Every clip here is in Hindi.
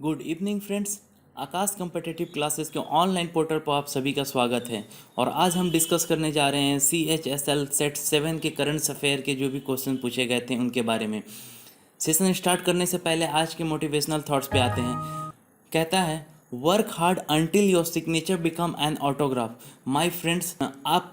Good evening friends. Aakash competitive classes के ऑनलाइन पोर्टल पर आप सभी का स्वागत है। और आज हम डिस्कस करने जा रहे हैं CHSL सेट 7 के करंट अफेयर के जो भी क्वेश्चन पूछे गए थे उनके बारे में। सेशन स्टार्ट करने से पहले आज के मोटिवेशनल थॉट्स पे आते हैं। कहता है, work hard until your signature become an autograph. My friends, आप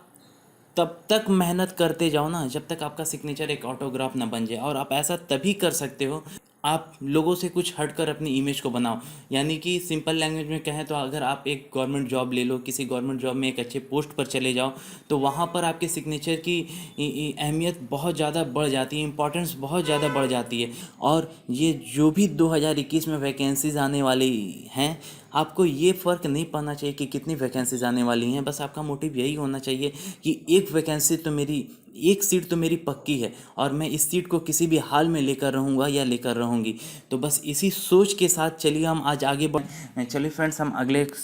तब तक मेहनत करते जाओ ना जब तक आपका सिग्नेचर एक ऑटोग्राफ ना बन जाए। और आप ऐसा तभी कर सकते हो, आप लोगों से कुछ हटकर अपनी इमेज को बनाओ। यानी कि सिंपल लैंग्वेज में कहें तो अगर आप एक गवर्नमेंट जॉब ले लो, किसी गवर्नमेंट जॉब में एक अच्छे पोस्ट पर चले जाओ, तो वहाँ पर आपके सिग्नेचर की अहमियत बहुत ज़्यादा बढ़ जाती है, इंपॉर्टेंस बहुत ज़्यादा बढ़ जाती है। और ये जो भी 2021 में वैकेंसीज आने वाली हैं, आपको ये फ़र्क नहीं पड़ना चाहिए कि कितनी वैकेंसीज आने वाली हैं। बस आपका मोटिव यही होना चाहिए कि एक सीट तो मेरी पक्की है और मैं इस सीट को किसी भी हाल में लेकर रहूँगा या लेकर रहूँगी। तो बस इसी सोच के साथ चलिए हम आज आगे चलिए फ्रेंड्स, हम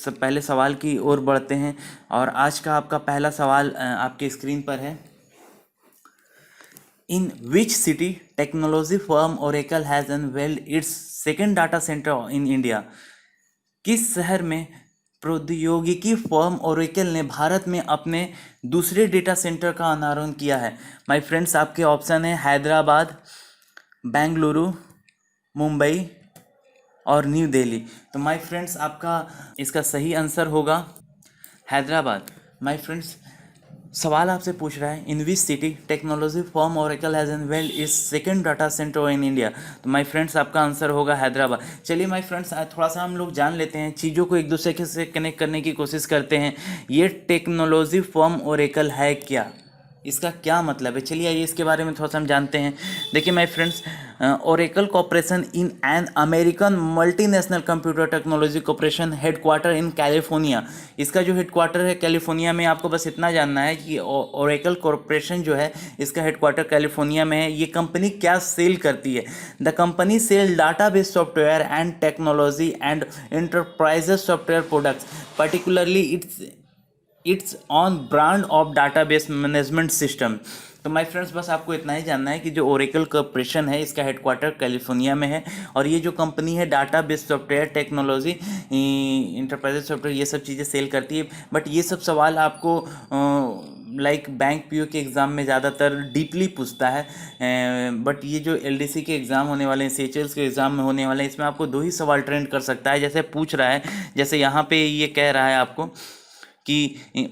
पहले सवाल की ओर बढ़ते हैं। और आज का आपका पहला सवाल आपके स्क्रीन पर है। In which city technology firm Oracle has unveiled its second data centre in India. किस शहर में प्रौद्योगिकी फर्म ओरेकल ने भारत में अपने दूसरे डेटा सेंटर का अनावरण किया है। माय फ्रेंड्स, आपके ऑप्शन है हैदराबाद, बेंगलुरु, मुंबई और न्यू दिल्ली। तो माय फ्रेंड्स, आपका इसका सही आंसर होगा हैदराबाद। माय फ्रेंड्स, सवाल आपसे पूछ रहा है, in which city technology firm Oracle has unveiled its second data centre in India. तो माय फ्रेंड्स, आपका आंसर होगा हैदराबाद। चलिए माय फ्रेंड्स, थोड़ा सा हम लोग जान लेते हैं, चीज़ों को एक दूसरे से कनेक्ट करने की कोशिश करते हैं। ये टेक्नोलॉजी फर्म ओरेकल है क्या, इसका क्या मतलब है? चलिए आइए इसके बारे में थोड़ा सा हम जानते हैं। देखिए my friends, Oracle corporation in an American multinational computer technology corporation headquarter in California. इसका जो हेडक्वार्टर है कैलिफोर्निया में। आपको बस इतना जानना है कि ओरेकल कॉर्पोरेशन जो है इसका हेडक्वार्टर कैलिफोर्निया में है। ये कंपनी क्या सेल करती है? The company sell database software and technology and enterprises software products, particularly its own brand of database management system. तो माय फ्रेंड्स, बस आपको इतना ही जानना है कि जो ओरेकल कॉर्पोरेशन है इसका हेडक्वार्टर कैलिफोर्निया में है। और ये जो कंपनी है database software, technology, enterprises software, ये सब चीज़ें सेल करती है। बट ये सब सवाल आपको लाइक बैंक पीओ के एग्ज़ाम में ज़्यादातर डीपली पूछता है। बट ये जो एलडीसी के एग्ज़ाम होने वाले हैं, सीएचएल के एग्ज़ाम में होने वाले हैं, इसमें आपको दो ही सवाल ट्रेंड कर सकता है। जैसे पूछ रहा है, जैसे यहाँ पे ये कह रहा है आपको कि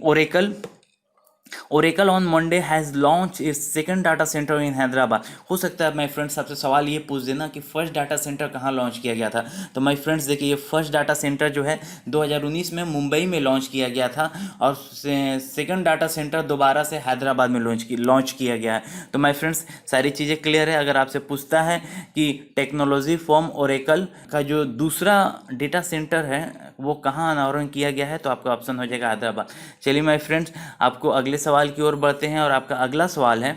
Oracle on Monday has launch its second data centre in Hyderabad. हो सकता है माय फ्रेंड्स आपसे सवाल ये पूछ देना कि फर्स्ट डाटा सेंटर कहाँ लॉन्च किया गया था। तो माय फ्रेंड्स देखिए, ये फर्स्ट डाटा सेंटर जो है 2019 में मुंबई में लॉन्च किया गया था और सेकंड डाटा सेंटर दोबारा से हैदराबाद में लॉन्च किया गया है। तो माय फ्रेंड्स, सारी चीज़ें क्लियर है। अगर आपसे पूछता है कि टेक्नोलॉजी फर्म ओरेकल का जो दूसरा डेटा सेंटर है वो कहाँ अनावरण किया गया है, तो आपका ऑप्शन हो जाएगा हैदराबाद। चलिए माय फ्रेंड्स, आपको अगले सवाल की ओर बढ़ते हैं। और आपका अगला सवाल है,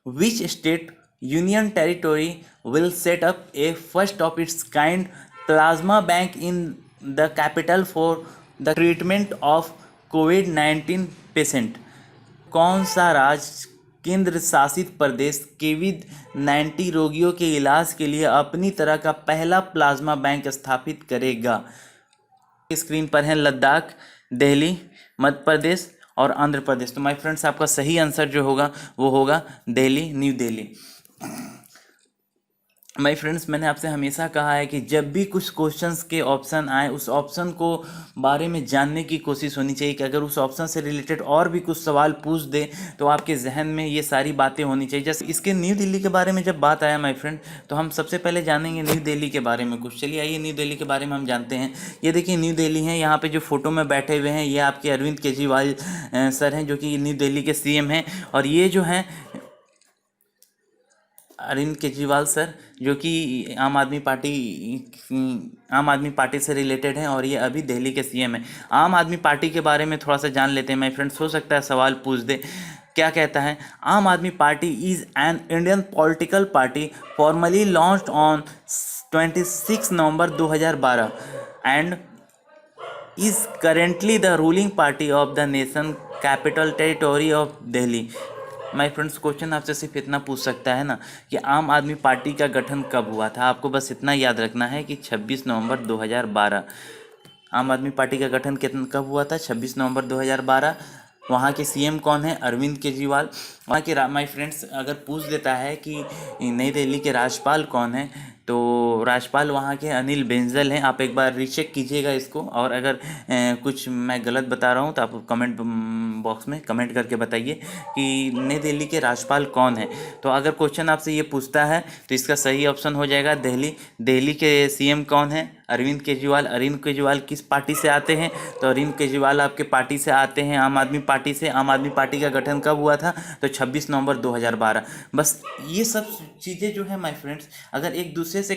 which state union territory will set up A first of its kind plasma bank in the capital for the treatment of covid patient. कौन सा राज्य केंद्र शासित प्रदेश कोविड-19 रोगियों के इलाज के लिए अपनी तरह का पहला प्लाज्मा बैंक स्थापित करेगा? स्क्रीन पर है लद्दाख, दिल्ली, मध्य प्रदेश और आंध्र प्रदेश। तो माय फ्रेंड्स, आपका सही आंसर जो होगा वो होगा Delhi, new Delhi. My friends, मैंने आपसे हमेशा कहा है कि जब भी कुछ क्वेश्चंस के ऑप्शन आए, उस ऑप्शन को बारे में जानने की कोशिश होनी चाहिए कि अगर उस ऑप्शन से रिलेटेड और भी कुछ सवाल पूछ दे तो आपके जहन में ये सारी बातें होनी चाहिए। जैसे इसके न्यू दिल्ली के बारे में जब बात आया माय फ्रेंड, तो हम सबसे पहले जानेंगे न्यू दिल्ली के बारे में कुछ। चलिए आइए न्यू दिल्ली के बारे में हम जानते हैं। ये देखिए न्यू दिल्ली है, यहाँ पे जो फोटो में बैठे हुए हैं ये आपके अरविंद केजरीवाल सर हैं, जो कि न्यू दिल्ली के सीएम हैं। और ये जो हैं अरविंद केजरीवाल सर, जो कि आम आदमी पार्टी से रिलेटेड हैं और ये अभी दिल्ली के सीएम हैं। आम आदमी पार्टी के बारे में थोड़ा सा जान लेते हैं माय फ्रेंड्स, हो सकता है सवाल पूछ दे। क्या कहता है? आम आदमी party is an Indian political party formally launched on 26 November 2012 and is currently the ruling party of the nation capital territory of Delhi. My friends question आपसे सिर्फ इतना पूछ सकता है ना कि आम आदमी पार्टी का गठन कब हुआ था। आपको बस इतना याद रखना है कि 26 नवंबर 2012। आम आदमी पार्टी का गठन कब हुआ था? 26 नवंबर 2012। वहाँ के सीएम कौन है? अरविंद केजरीवाल। वहाँ के माय फ्रेंड्स अगर पूछ देता है कि नई दिल्ली के राज्यपाल कौन है, तो राज्यपाल वहाँ के अनिल बेंजल हैं। आप एक बार रीचेक कीजिएगा इसको, और अगर कुछ मैं गलत बता रहा हूँ तो आप कमेंट बॉक्स में कमेंट करके बताइए कि नई दिल्ली के राज्यपाल कौन है। तो अगर क्वेश्चन आपसे ये पूछता है तो इसका सही ऑप्शन हो जाएगा दिल्ली। दिल्ली के सीएम कौन है? अरविंद केजरीवाल। अरविंद केजरीवाल किस पार्टी से आते हैं? तो अरविंद केजरीवाल आपके पार्टी से आते हैं, आम आदमी पार्टी से। आम आदमी पार्टी का गठन कब हुआ था? तो 26 नवंबर 2012। बस ये सब चीज़ें जो है माय फ्रेंड्स, अगर एक दूसरे से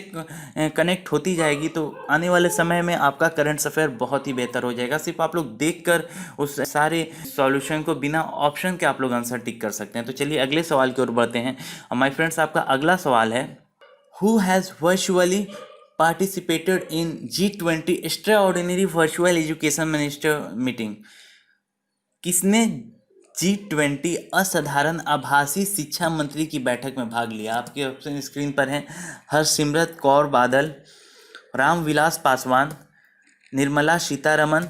कनेक्ट होती जाएगी तो आने वाले समय में आपका करंट अफेयर बहुत ही बेहतर हो जाएगा। सिर्फ आप लोग देखकर उस सारे सॉल्यूशन को बिना ऑप्शन के आप लोग आंसर टिक कर सकते हैं। तो चलिए अगले सवाल की ओर बढ़ते हैं। और माय फ्रेंड्स आपका अगला सवाल है, who has virtually participated in G20 extraordinary virtual education minister meeting? किसने G20 असाधारण आभासी शिक्षा मंत्री की बैठक में भाग लिया? आपके ऑप्शन स्क्रीन पर हैं। हरसिमरत कौर बादल, रामविलास पासवान, निर्मला सीतारमन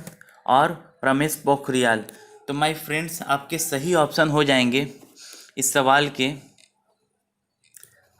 और रमेश पोखरियाल। तो माय फ्रेंड्स आपके सही ऑप्शन हो जाएंगे इस सवाल के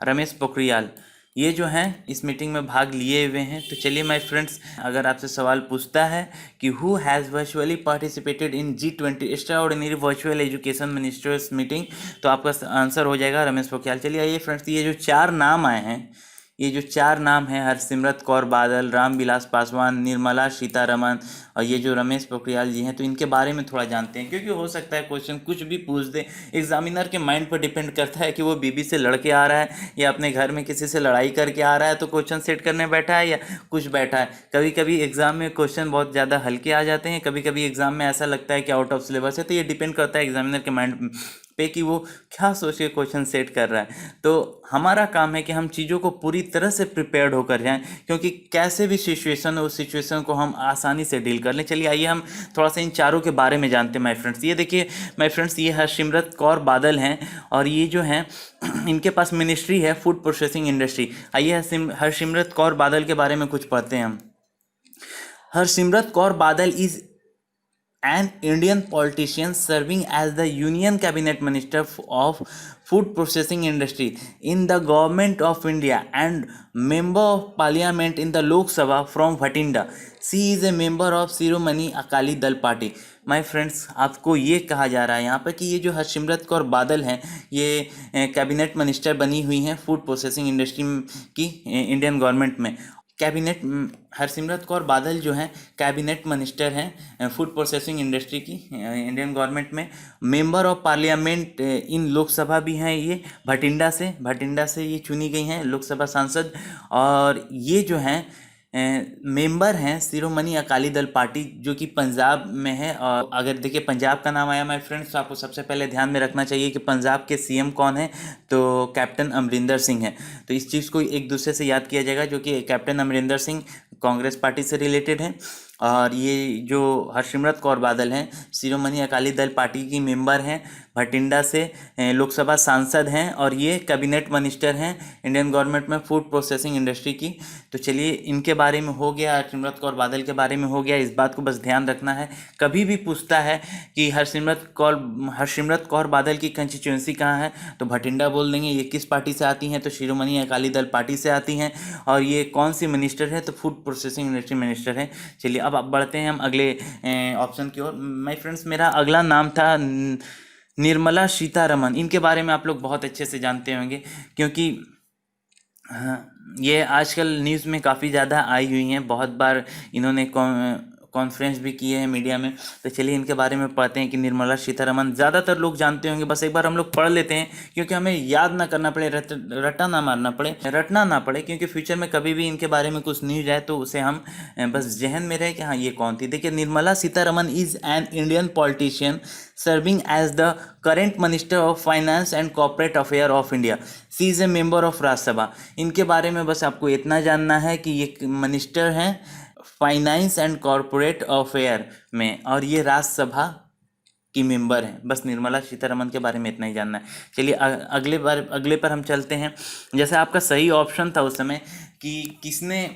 रमेश पोखरियाल। ये जो हैं इस मीटिंग में भाग लिए हुए हैं। तो चलिए माय फ्रेंड्स, अगर आपसे सवाल पूछता है कि who has virtually participated in G20 extraordinary virtual education ministers meeting, तो आपका आंसर हो जाएगा रमेश पोखरियाल। चलिए आइए फ्रेंड्स, ये जो चार नाम आए हैं, ये जो चार नाम हैं, हरसिमरत कौर बादल, रामविलास पासवान, निर्मला सीतारमन और ये जो रमेश पोखरियाल जी हैं, तो इनके बारे में थोड़ा जानते हैं। क्योंकि हो सकता है क्वेश्चन कुछ भी पूछ दे, एग्जामिनर के माइंड पर डिपेंड करता है कि वो बीबी से लड़के आ रहा है या अपने घर में किसी से लड़ाई करके आ रहा है तो क्वेश्चन सेट करने बैठा है या कुछ बैठा है। कभी कभी एग्जाम में क्वेश्चन बहुत ज़्यादा हल्के आ जाते हैं, कभी कभी एग्जाम में ऐसा लगता है कि आउट ऑफ सिलेबस है। तो ये डिपेंड करता है एग्जामिनर के माइंड पे कि वो क्या सोच के क्वेश्चन सेट कर रहा है। तो हमारा काम है कि हम चीज़ों को पूरी तरह से प्रिपेयर्ड होकर जाएं, क्योंकि कैसे भी सिचुएशन हो उस सिचुएशन को हम आसानी से डील कर लें। चलिए आइए हम थोड़ा सा इन चारों के बारे में जानते हैं माय फ्रेंड्स। ये देखिए माय फ्रेंड्स, ये हरसिमरत कौर बादल हैं और ये जो हैं इनके पास मिनिस्ट्री है फूड प्रोसेसिंग इंडस्ट्री। आइए हरसिमरत कौर बादल के बारे में कुछ पढ़ते हैं हम। Harsimrat Kaur Badal is an Indian politician serving as the Union Cabinet Minister of Food Processing Industry in the Government of India and Member of Parliament in the Lok Sabha from Bhatinda. She is a member of Shiromani Akali Dal Party. My friends, आपको ये कहा जा रहा है यहाँ पर कि ये जो हरसिमरत कौर बादल हैं ये कैबिनेट मिनिस्टर बनी हुई हैं फूड प्रोसेसिंग इंडस्ट्री की इंडियन गवर्नमेंट में। कैबिनेट हरसिमरत कौर बादल जो हैं कैबिनेट मिनिस्टर हैं फूड प्रोसेसिंग इंडस्ट्री की इंडियन गवर्नमेंट में। Member of parliament in Lok Sabha भी हैं, ये भटिंडा से ये चुनी गई हैं लोकसभा सांसद। और ये जो हैं मेंबर हैं शिरोमणि अकाली दल पार्टी जो कि पंजाब में है। और अगर देखिए पंजाब का नाम आया माय फ्रेंड्स, तो आपको सबसे पहले ध्यान में रखना चाहिए कि पंजाब के सीएम कौन है, तो कैप्टन अमरिंदर सिंह है। तो इस चीज़ को एक दूसरे से याद किया जाएगा, जो कि कैप्टन अमरिंदर सिंह कांग्रेस पार्टी से रिलेटेड है। और ये जो हरसिमरत कौर बादल हैं शिरोमणि अकाली दल पार्टी की मेंबर हैं, भटिंडा से लोकसभा सांसद हैं और ये कैबिनेट मिनिस्टर हैं इंडियन गवर्नमेंट में फूड प्रोसेसिंग इंडस्ट्री की। तो चलिए इनके बारे में हो गया, हरसिमरत कौर बादल के बारे में हो गया। इस बात को बस ध्यान रखना है, कभी भी पूछता है कि हरसिमरत कौर बादल की कंस्टिट्यूंसी कहाँ है, तो भटिंडा बोल देंगे। ये किस पार्टी से आती हैं, तो शिरोमणि अकाली दल पार्टी से आती हैं। और ये कौन सी मिनिस्टर है, तो फूड प्रोसेसिंग इंडस्ट्री मिनिस्टर है। चलिए अब बढ़ते हैं हम अगले ऑप्शन की ओर। माय फ्रेंड्स, मेरा अगला नाम था निर्मला सीतारमन। इनके बारे में आप लोग बहुत अच्छे से जानते होंगे, क्योंकि ये आजकल न्यूज़ में काफ़ी ज़्यादा आई हुई हैं। बहुत बार इन्होंने कॉन्फ्रेंस भी किए हैं मीडिया में। तो चलिए इनके बारे में पढ़ते हैं कि निर्मला सीतारमन ज़्यादातर लोग जानते होंगे, बस एक बार हम लोग पढ़ लेते हैं क्योंकि हमें याद ना करना पड़े, रटना ना पड़े, क्योंकि फ्यूचर में कभी भी इनके बारे में कुछ न्यूज आए तो उसे हम बस जहन में रहे कि हाँ ये कौन थी। देखिए, Nirmala Sitharaman is an Indian politician serving as the current Minister of Finance and Corporate Affairs of India. She is a member of Rajya Sabha. इनके बारे में बस आपको इतना जानना है कि ये मिनिस्टर हैं फाइनेंस एंड कॉरपोरेट अफेयर में, और ये राज्यसभा की मेंबर हैं। बस निर्मला सीतारमन के बारे में इतना ही जानना है। चलिए अगले पर हम चलते हैं। जैसे आपका सही ऑप्शन था उस समय कि किसने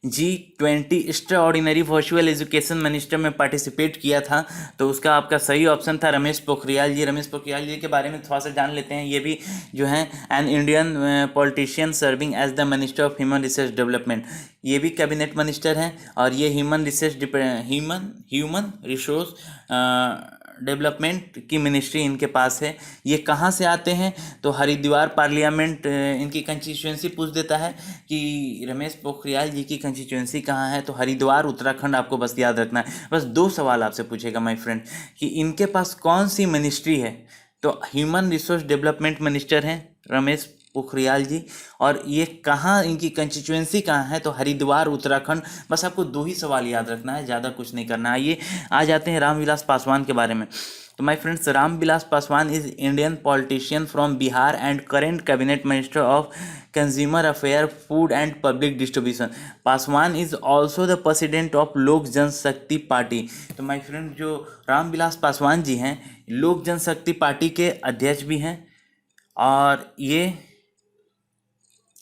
G20 extra ordinary virtual education minister में पार्टिसिपेट किया था, तो उसका आपका सही ऑप्शन था रमेश पोखरियाल जी। रमेश पोखरियाल जी के बारे में थोड़ा सा जान लेते हैं। ये भी जो है an Indian politician serving as the minister of human resource development. ये भी कैबिनेट मिनिस्टर हैं और ये ह्यूमन रिसोर्स डेवलपमेंट की मिनिस्ट्री इनके पास है। ये कहाँ से आते हैं, तो हरिद्वार पार्लियामेंट इनकी कंस्टिट्यूंसी पूछ देता है कि रमेश पोखरियाल जी की कंस्टिट्यूंसी कहाँ है, तो हरिद्वार उत्तराखंड आपको बस याद रखना है। बस 2 सवाल आपसे पूछेगा माय फ्रेंड कि इनके पास कौन सी मिनिस्ट्री है, तो ह्यूमन रिसोर्स डेवलपमेंट मिनिस्टर हैं रमेश पोखरियाल जी, और ये कहाँ इनकी कंस्टिट्यूंसी कहाँ है, तो हरिद्वार उत्तराखंड। बस आपको 2 ही सवाल याद रखना है, ज़्यादा कुछ नहीं करना है। ये आ जाते हैं रामविलास पासवान के बारे में। तो my friends, Ramvilas Paswan is Indian politician from Bihar and current cabinet minister of consumer affair, food and public distribution. Paswan is also the president of लोक जनशक्ति पार्टी। तो माय फ्रेंड, जो रामविलास पासवान जी हैं, लोक जनशक्ति पार्टी के अध्यक्ष भी हैं और ये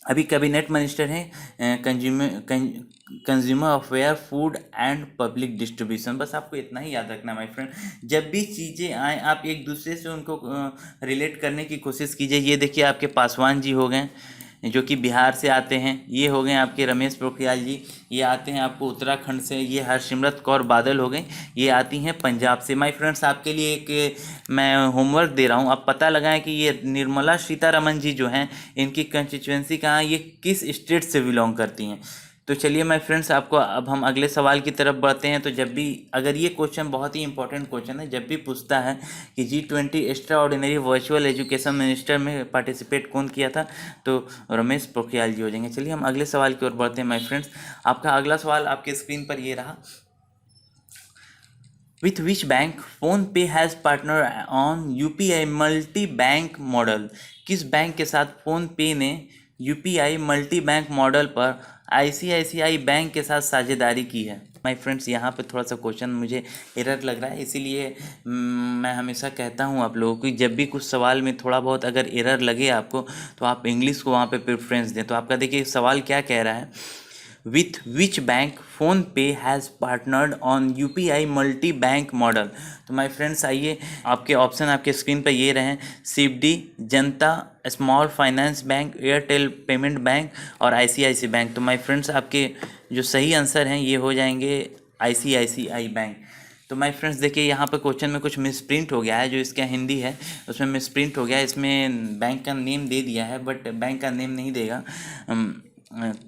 अभी कैबिनेट मिनिस्टर हैं consumer affair, food and public distribution. बस आपको इतना ही याद रखना है माय फ्रेंड। जब भी चीज़ें आए आप एक दूसरे से उनको रिलेट करने की कोशिश कीजिए। ये देखिए आपके पासवान जी हो गए जो कि बिहार से आते हैं, ये हो गए आपके रमेश पोखरियाल जी, ये आते हैं आपको उत्तराखंड से, ये हरसिमरत कौर बादल हो गए, ये आती हैं पंजाब से। माय फ्रेंड्स, आपके लिए एक मैं होमवर्क दे रहा हूँ, आप पता लगाएं कि ये निर्मला सीतारमन जी जो हैं, इनकी कंस्टिट्यूंसी कहाँ, ये किस स्टेट से बिलोंग करती हैं। तो चलिए माय फ्रेंड्स, आपको अब हम अगले सवाल की तरफ बढ़ते हैं। तो जब भी अगर ये क्वेश्चन बहुत ही इंपॉर्टेंट क्वेश्चन है, जब भी पूछता है कि G20 extra ordinary virtual education minister में पार्टिसिपेट कौन किया था, तो रमेश पोखरियाल जी हो जाएंगे। चलिए हम अगले सवाल की ओर बढ़ते हैं माय फ्रेंड्स। आपका अगला सवाल आपके स्क्रीन पर ये रहा। विथ विच बैंक फोन पे has partner on UPI multi bank model. किस बैंक के साथ फोन पे ने UPI मल्टी बैंक मॉडल पर ICICI बैंक के साथ साझेदारी की है। माय फ्रेंड्स, यहाँ पे थोड़ा सा क्वेश्चन मुझे एरर लग रहा है, इसीलिए मैं हमेशा कहता हूँ आप लोगों को, जब भी कुछ सवाल में थोड़ा बहुत अगर एरर लगे आपको, तो आप इंग्लिश को वहाँ पे प्रेफरेंस दें। तो आपका देखिए सवाल क्या कह रहा है, विथ विच बैंक फ़ोन पे has partnered on UPI multi bank model. तो माय फ्रेंड्स, आइए आपके ऑप्शन आपके स्क्रीन पर ये रहें, CFD, जनता small finance bank, Airtel payment bank और ICICI बैंक। तो माय फ्रेंड्स, आपके जो सही आंसर हैं ये हो जाएंगे ICICI बैंक। तो माय फ्रेंड्स देखिए, यहाँ पर क्वेश्चन में कुछ मिसप्रिंट हो गया है, जो इसका हिंदी है उसमें मिसप्रिंट हो गया है। इसमें बैंक का नेम दे दिया है बट बैंक का नेम नहीं देगा।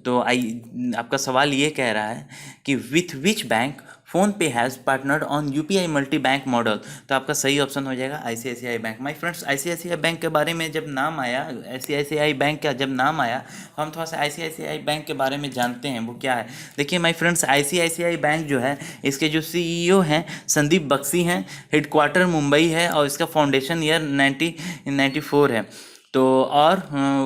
तो आपका सवाल ये कह रहा है कि विथ विच बैंक फ़ोन पे has partnered on UPI multi bank model. तो आपका सही ऑप्शन हो जाएगा ICICI bank. My friends, ICICI bank के बारे में जब नाम आया, ICICI बैंक का जब नाम आया, तो हम थोड़ा सा ICICI बैंक के बारे में जानते हैं वो क्या है। देखिए माय फ्रेंड्स, ICICI बैंक जो है, इसके जो CEO हैं संदीप बख्शी हैं, हेडक्वार्टर मुंबई है और इसका फाउंडेशन ईयर 1994 है। तो और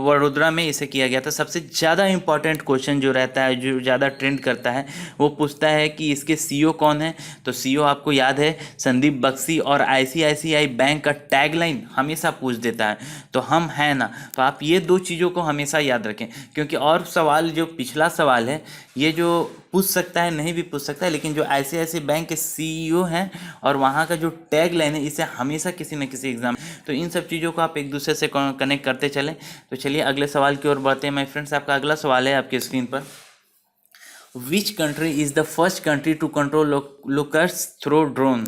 वडोदरा में इसे किया गया था। सबसे ज़्यादा इम्पॉर्टेंट क्वेश्चन जो रहता है, जो ज़्यादा ट्रेंड करता है, वो पूछता है कि इसके CEO कौन है। तो CEO आपको याद है संदीप बख्शी, और ICICI बैंक का टैगलाइन हमेशा पूछ देता है, तो हम हैं ना। तो आप ये 2 चीज़ों को हमेशा याद रखें, क्योंकि और सवाल जो पिछला सवाल है ये जो पूछ सकता है, नहीं भी पूछ सकता है, लेकिन जो ICICI बैंक के CEO हैं और वहाँ का जो टैग लाइन है, इसे हमेशा किसी न किसी एग्जाम, तो इन सब चीज़ों को आप एक दूसरे से कनेक्ट करते चलें। तो चलिए अगले सवाल की ओर बढ़ते हैं माय फ्रेंड्स। आपका अगला सवाल है आपके स्क्रीन पर, which country is the first country to control locust through drone.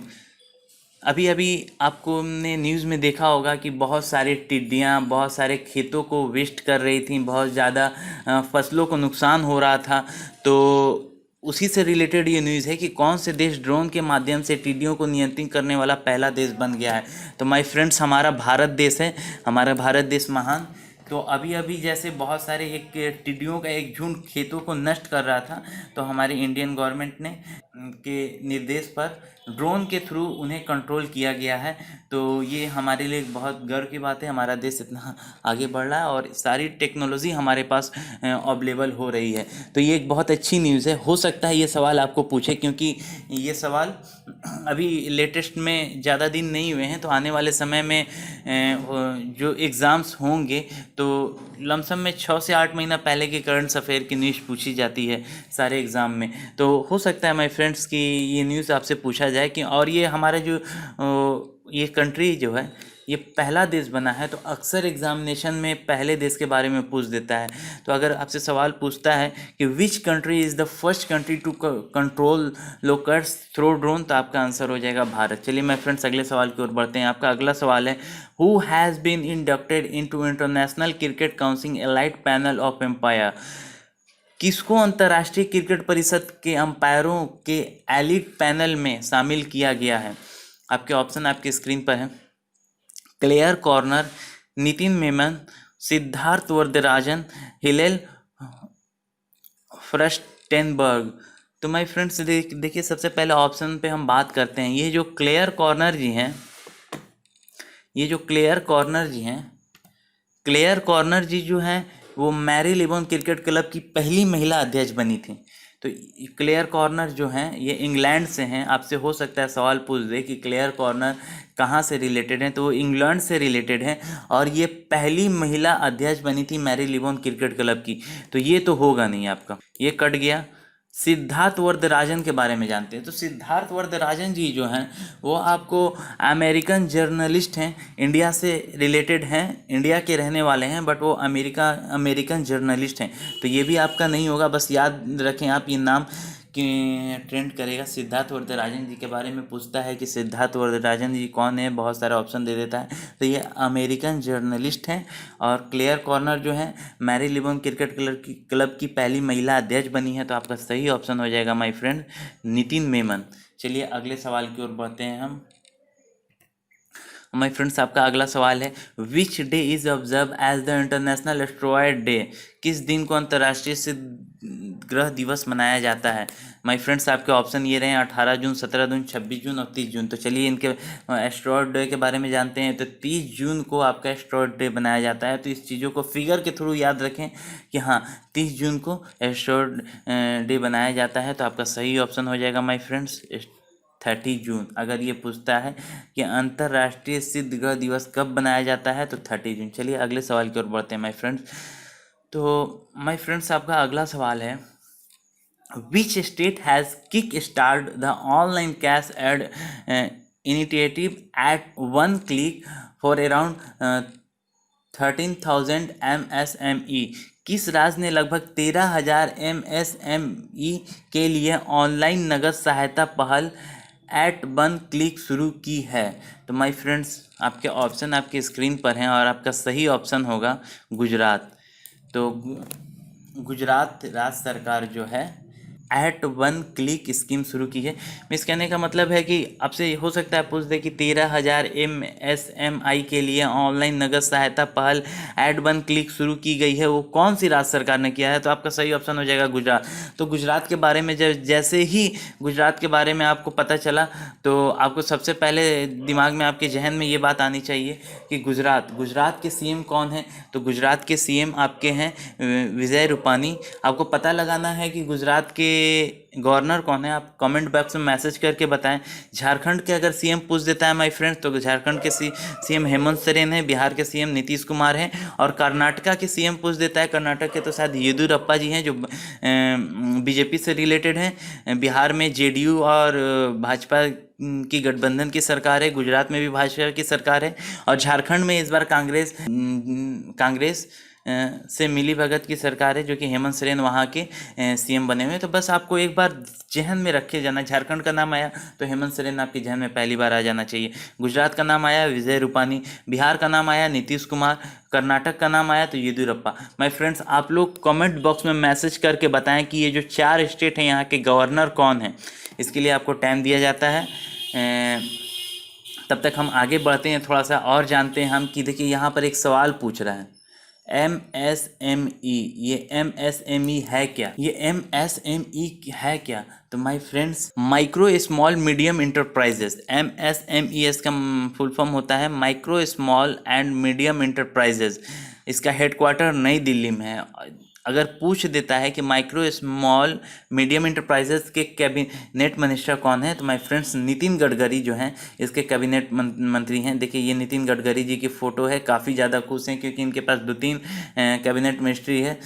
अभी अभी आपको ने न्यूज़ में देखा होगा कि बहुत सारे टिड्डियाँ बहुत सारे खेतों को वेस्ट कर रही थी, बहुत ज़्यादा फसलों को नुकसान हो रहा था। तो उसी से रिलेटेड ये न्यूज़ है कि कौन से देश ड्रोन के माध्यम से टिड्डियों को नियंत्रित करने वाला पहला देश बन गया है। तो माय फ्रेंड्स, हमारा भारत देश है, हमारा भारत देश महान। तो अभी अभी जैसे बहुत सारे एक टिड्डियों का एक झुंड खेतों को नष्ट कर रहा था, तो हमारी इंडियन गवर्नमेंट ने के निर्देश पर ड्रोन के थ्रू उन्हें कंट्रोल किया गया है। तो ये हमारे लिए एक बहुत गर्व की बात है, हमारा देश इतना आगे बढ़ रहा है और सारी टेक्नोलॉजी हमारे पास अवेलेबल हो रही है। तो ये एक बहुत अच्छी न्यूज़ है। हो सकता है ये सवाल आपको पूछे, क्योंकि ये सवाल अभी लेटेस्ट में ज़्यादा दिन नहीं हुए हैं, तो आने वाले समय में जो एग्ज़ाम्स होंगे तो लमसम में 6 से 8 महीना पहले के करंट अफेयर की न्यूज़ पूछी जाती है सारे एग्ज़ाम में। तो हो सकता है माय फ्रेंड्स कि ये न्यूज़ आपसे पूछा जाए कि, और ये हमारा जो ये कंट्री जो है ये पहला देश बना है, तो अक्सर एग्जामिनेशन में पहले देश के बारे में पूछ देता है। तो अगर आपसे सवाल पूछता है कि which country is the first country to control locusts through drone, तो आपका आंसर हो जाएगा भारत। चलिए माय फ्रेंड्स अगले सवाल की ओर बढ़ते हैं। आपका अगला सवाल है, who has been inducted into International Cricket Council elite panel of umpire. किसको अंतर्राष्ट्रीय क्रिकेट परिषद के अंपायरों के एलिट पैनल में शामिल किया गया है? आपके ऑप्शन आपकी स्क्रीन पर है। Claire Corner, Nitin Memon, Siddharth Varadarajan, Hillel Furstenberg. तो माय फ्रेंड्स देखिए सबसे पहले ऑप्शन पे हम बात करते हैं। ये जो क्लेयर कॉर्नर जी हैं, क्लेयर कॉर्नर जी जो हैं वो मैरीलेबोन क्रिकेट क्लब की पहली महिला अध्यक्ष बनी थी। तो क्लेयर कॉर्नर जो हैं ये इंग्लैंड से हैं। आपसे हो सकता है सवाल पूछ दे कि क्लेयर कॉर्नर कहाँ से रिलेटेड हैं, तो वो इंग्लैंड से रिलेटेड हैं और ये पहली महिला अध्यक्ष बनी थी मैरीलेबोन क्रिकेट क्लब की। तो ये तो होगा नहीं, आपका ये कट गया। सिद्धार्थ वरदराजन के बारे में जानते हैं। तो सिद्धार्थ वरदराजन जी जो हैं वो आपको अमेरिकन जर्नलिस्ट हैं, इंडिया से रिलेटेड हैं, इंडिया के रहने वाले हैं, बट वो अमेरिकन जर्नलिस्ट हैं। तो ये भी आपका नहीं होगा, बस याद रखें आप ये नाम कि ट्रेंड करेगा। सिद्धार्थ वरदराजन जी के बारे में पूछता है कि सिद्धार्थ वरदराजन जी कौन है, बहुत सारे ऑप्शन दे देता है। तो ये अमेरिकन जर्नलिस्ट हैं। और क्लेयर कॉर्नर जो है मैरीलेबोन क्रिकेट क्लब की पहली महिला अध्यक्ष बनी है। तो आपका सही ऑप्शन हो जाएगा माय फ्रेंड नितिन मेमन। चलिए अगले सवाल की ओर बढ़ते हैं हम। माय फ्रेंड्स आपका अगला सवाल है, which day is observe as the international asteroid day. किस दिन को अंतर्राष्ट्रीय सिद्ध ग्रह दिवस मनाया जाता है? माय फ्रेंड्स आपके ऑप्शन ये रहे 18 जून, 17 जून, 26 जून और 30 जून। तो चलिए इनके एस्ट्रॉयड डे के बारे में जानते हैं। तो 30 जून को आपका एस्ट्रॉयड डे बनाया जाता है। तो इस चीज़ों को फिगर के थ्रू याद रखें कि हाँ 30 जून को एस्ट्रॉयड डे बनाया जाता है। तो आपका सही ऑप्शन हो जाएगा माय फ्रेंड्स 30 जून। अगर ये पूछता है कि अंतर्राष्ट्रीय सिद्ध ग्रह दिवस कब बनाया जाता है, तो 30 जून। चलिए अगले सवाल की ओर बढ़ते हैं माय फ्रेंड्स। तो माय फ्रेंड्स आपका अगला सवाल है, which state has kick start the online cash aid initiative at 1 click for around 13,000 MSME। किस राज्य ने लगभग 13,000 MSME के लिए ऑनलाइन नगद सहायता पहल एट 1 क्लिक शुरू की है? तो माय फ्रेंड्स आपके ऑप्शन आपकी स्क्रीन पर हैं और आपका सही ऑप्शन होगा गुजरात। तो गुजरात राज्य सरकार जो है एट 1 क्लिक स्कीम शुरू की है। मिस कहने का मतलब है कि आपसे हो सकता है पूछ दे कि 13,000 MSMI के लिए ऑनलाइन नगद सहायता पहल एट 1 क्लिक शुरू की गई है, वो कौन सी राज्य सरकार ने किया है? तो आपका सही ऑप्शन हो जाएगा गुजरात। तो गुजरात के बारे में जैसे ही गुजरात के बारे में आपको पता चला तो आपको सबसे पहले दिमाग में आपके जहन में ये बात आनी चाहिए कि गुजरात के CM कौन है? तो गुजरात के CM आपके हैं विजय रूपानी। आपको पता लगाना है कि गुजरात के गवर्नर कौन है, आप कमेंट बॉक्स में मैसेज करके बताएं। झारखंड के अगर CM पूछ देता है माय फ्रेंड्स, तो झारखंड के CM हेमंत सोरेन है, बिहार के CM नीतीश कुमार हैं, और कर्नाटका के CM पूछ देता है, कर्नाटक के तो शायद येदियुरप्पा जी हैं जो BJP से रिलेटेड हैं। बिहार में JDU और भाजपा की गठबंधन की सरकार है, गुजरात में भी भाजपा की सरकार है, और झारखंड में इस बार कांग्रेस से मिली भगत की सरकार है, जो कि हेमंत सोरेन वहाँ के CM बने हुए हैं। तो बस आपको एक बार जहन में रखे जाना, झारखंड का नाम आया तो हेमंत सोरेन आपके जहन में पहली बार आ जाना चाहिए। गुजरात का नाम आया विजय रूपानी, बिहार का नाम आया नीतीश कुमार, कर्नाटक का नाम आया तो येदियुरप्पा। माय फ्रेंड्स आप लोग कमेंट बॉक्स में मैसेज करके बताएं कि ये जो 4 स्टेट हैं यहाँ के गवर्नर कौन है। इसके लिए आपको टाइम दिया जाता है। तब तक हम आगे बढ़ते हैं, थोड़ा सा और जानते हैं हम कि देखिए यहाँ पर एक सवाल पूछ रहा है, MSME, ये MSME है क्या? ये MSME है क्या? तो my friends, micro small medium enterprises, MSME इसका फुल फॉर्म होता है micro small and medium enterprises. इसका हेडक्वार्टर नई दिल्ली में है। अगर पूछ देता है कि माइक्रो स्मॉल मीडियम इंटरप्राइजेस के कैबिनेट मिनिस्टर कौन है, तो माय फ्रेंड्स नितिन गडकरी जो हैं इसके कैबिनेट मंत्री हैं। देखिए ये नितिन गडकरी जी की फ़ोटो है, काफ़ी ज़्यादा खुश हैं क्योंकि इनके पास 2-3 कैबिनेट मिनिस्ट्री है,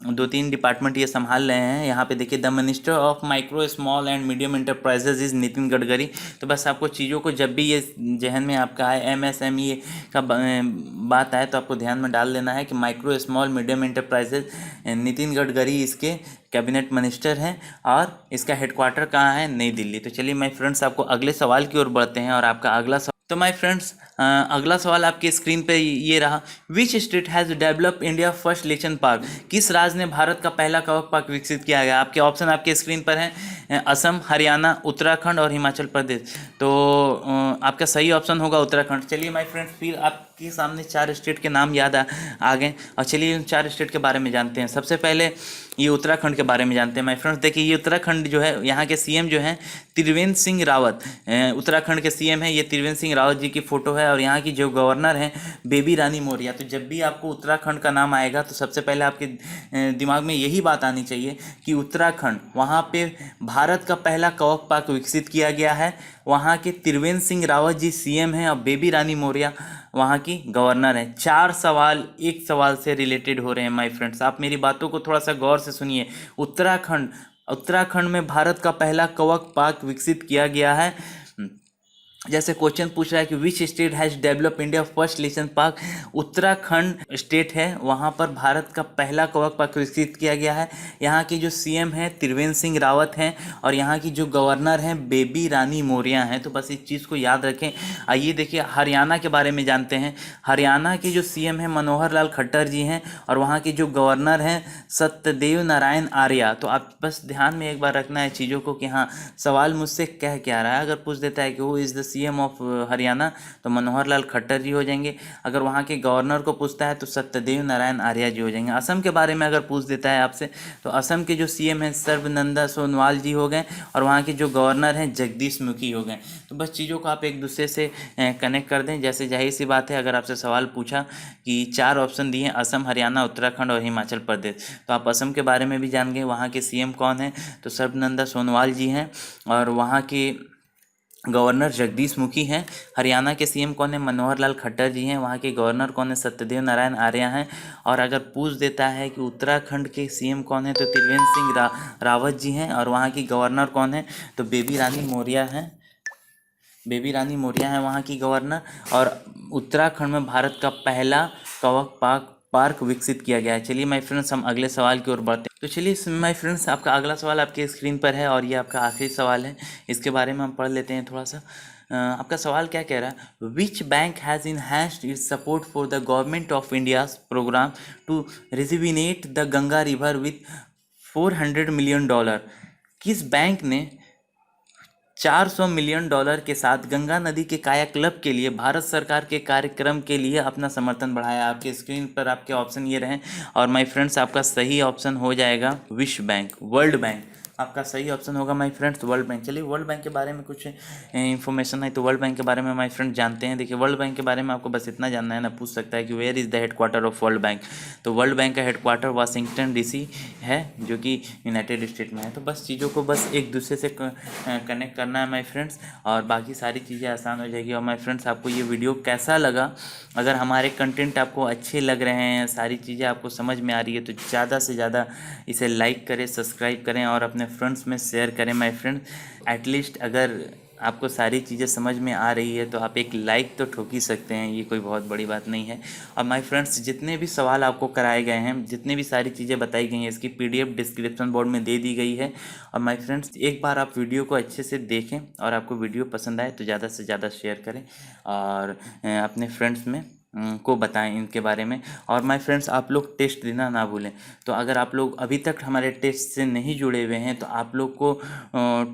2-3 डिपार्टमेंट ये संभाल रहे हैं। यहाँ पे देखिए the minister of micro small and medium enterprises is Nitin Gadkari. तो बस आपको चीज़ों को जब भी ये जहन में आपका आए MSME का बात आए तो आपको ध्यान में डाल लेना है कि micro small medium enterprises Nitin Gadkari इसके कैबिनेट मिनिस्टर हैं और इसका हेडक्वार्टर कहाँ है? नई दिल्ली। तो चलिए माय फ्रेंड्स आपको अगले सवाल की ओर बढ़ते हैं और आपका अगला तो माय फ्रेंड्स अगला सवाल आपके स्क्रीन पे ये रहा, which state has develop India first lichen park? किस राज्य ने भारत का पहला कवक पार्क विकसित किया गया? आपके ऑप्शन आपके स्क्रीन पर हैं, असम, हरियाणा, उत्तराखंड और हिमाचल प्रदेश। तो आपका सही ऑप्शन होगा उत्तराखंड। चलिए माय फ्रेंड्स फिर आपके सामने 4 स्टेट के नाम याद आ गए और चलिए उन 4 स्टेट के बारे में जानते हैं। सबसे पहले ये उत्तराखंड के बारे में जानते हैं माय फ्रेंड्स। देखिए ये उत्तराखंड जो है, यहाँ के सीएम जो हैं त्रिवेंद्र सिंह रावत, उत्तराखंड के सीएम हैं ये त्रिवेंद्र सिंह रावत जी की फ़ोटो है और यहाँ की जो गवर्नर हैं बेबी रानी मौर्य। तो जब भी आपको उत्तराखंड का नाम आएगा तो सबसे पहले आपके दिमाग में यही बात आनी चाहिए कि उत्तराखंड, वहाँ पे भारत का पहला कवक पार्क विकसित किया गया है। वहाँ के त्रिवेंद्र सिंह रावत जी सीएम हैं और बेबी रानी मौर्य वहाँ की गवर्नर हैं। 4 सवाल एक सवाल से रिलेटेड हो रहे हैं माय फ्रेंड्स। आप मेरी बातों को थोड़ा सा गौर से सुनिए। उत्तराखंड में भारत का पहला कवक पार्क विकसित किया गया है। जैसे क्वेश्चन पूछ रहा है कि which state has develop India first lichen park? Uttarakhand state है, वहाँ पर भारत का पहला कवक पार्क विकसित किया गया है। यहाँ के जो सीएम हैं त्रिवेंद्र सिंह रावत हैं और यहाँ की जो गवर्नर हैं बेबी रानी मौर्य हैं। तो बस इस चीज़ को याद रखें। आइए देखिए हरियाणा के बारे में जानते हैं। हरियाणा के जो सीएम हैं मनोहर लाल खट्टर जी हैं और वहाँ के जो गवर्नर हैं सत्यदेव नारायण आर्य। तो आप बस ध्यान में एक बार रखना है चीज़ों को कि हाँ सवाल मुझसे कह क्या रहा है। अगर पूछ देता है कि वो is the CM of Haryana तो मनोहर लाल खट्टर जी हो जाएंगे। अगर वहाँ के गवर्नर को पूछता है तो सत्यदेव नारायण आर्य जी हो जाएंगे। असम के बारे में अगर पूछ देता है आपसे तो असम के जो सीएम हैं सर्बानंद सोनोवाल जी हो गए और वहाँ के जो गवर्नर हैं जगदीश मुखी हो गए। तो बस चीज़ों को आप एक दूसरे से कनेक्ट कर दें। जैसे जाहिर सी बात है, अगर आपसे सवाल पूछा कि 4 ऑप्शन दिए असम, हरियाणा, उत्तराखंड और हिमाचल प्रदेश, तो आप असम के बारे में भी जान गए। वहाँ के सीएम कौन है? तो सर्बानंद सोनोवाल जी हैं और वहाँ के गवर्नर जगदीश मुखी हैं। हरियाणा के सीएम कौन है? मनोहर लाल खट्टर जी हैं। वहाँ के गवर्नर कौन है? सत्यदेव नारायण आर्य हैं। और अगर पूछ देता है कि उत्तराखंड के सीएम कौन है तो त्रिवेंद्र सिंह रावत जी हैं और वहाँ की गवर्नर कौन है? तो बेबी रानी मौर्य हैं। बेबी रानी मौर्य हैं वहाँ की गवर्नर। और उत्तराखंड में भारत का पहला कवक पार्क विकसित किया गया है। चलिए माय फ्रेंड्स हम अगले सवाल की ओर बढ़ते हैं। तो चलिए माय फ्रेंड्स आपका अगला सवाल आपके स्क्रीन पर है और ये आपका आखिरी सवाल है। इसके बारे में हम पढ़ लेते हैं थोड़ा सा। आपका सवाल क्या कह रहा है? Which bank has enhanced its support for the government of India's programme to rejuvenate the Ganga river with $400 million? किस बैंक ने $400 मिलियन के साथ गंगा नदी के कायाकल्प के लिए भारत सरकार के कार्यक्रम के लिए अपना समर्थन बढ़ाया? आपके स्क्रीन पर आपके ऑप्शन ये रहे और माय फ्रेंड्स आपका सही ऑप्शन हो जाएगा विश्व बैंक, वर्ल्ड बैंक। आपका सही ऑप्शन होगा माय फ्रेंड्स वर्ल्ड बैंक। चलिए वर्ल्ड बैंक के बारे में कुछ इन्फॉर्मेशन है तो वर्ल्ड बैंक के बारे में माय फ्रेंड जानते हैं। देखिए वर्ल्ड बैंक के बारे में आपको बस इतना जानना है ना, पूछ सकता है कि where is the headquarter of World Bank? तो वर्ल्ड बैंक का हेडक्वार्टर वाशिंगटन डीसी है जो कि यूनाइटेड स्टेट में है। तो बस चीज़ों को बस एक दूसरे से कनेक्ट करना है माय फ्रेंड्स और बाकी सारी चीज़ें आसान हो जाएगी। और माय फ्रेंड्स आपको ये वीडियो कैसा लगा? अगर हमारे कंटेंट आपको अच्छे लग रहे हैं, सारी चीज़ें आपको समझ में आ रही है तो ज़्यादा से ज़्यादा इसे लाइक करें, सब्सक्राइब करें और अपने फ्रेंड्स में शेयर करें माय फ्रेंड। एटलीस्ट अगर आपको सारी चीज़ें समझ में आ रही है तो आप एक लाइक तो ठोक ही सकते हैं, ये कोई बहुत बड़ी बात नहीं है। और माय फ्रेंड्स जितने भी सवाल आपको कराए गए हैं, जितने भी सारी चीज़ें बताई गई हैं, इसकी PDF डिस्क्रिप्शन बोर्ड में दे दी गई है। और माय फ्रेंड्स एक बार आप वीडियो को अच्छे से देखें और आपको वीडियो पसंद आए तो ज़्यादा से ज़्यादा शेयर करें और अपने फ्रेंड्स में को बताएं इनके बारे में। और माय फ्रेंड्स, आप लोग टेस्ट देना ना भूलें। तो अगर आप लोग अभी तक हमारे टेस्ट से नहीं जुड़े हुए हैं तो आप लोग को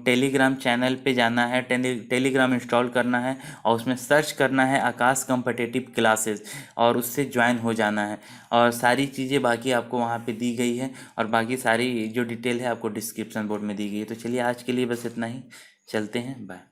टेलीग्राम चैनल पे जाना है, टेलीग्राम इंस्टॉल करना है और उसमें सर्च करना है आकाश कॉम्पिटिटिव क्लासेस और उससे ज्वाइन हो जाना है। और सारी चीज़ें बाकी आपको वहाँ पे दी गई है और बाकी सारी जो डिटेल है आपको डिस्क्रिप्शन बोर्ड में दी गई है। तो चलिए आज के लिए बस इतना ही, चलते हैं, बाय।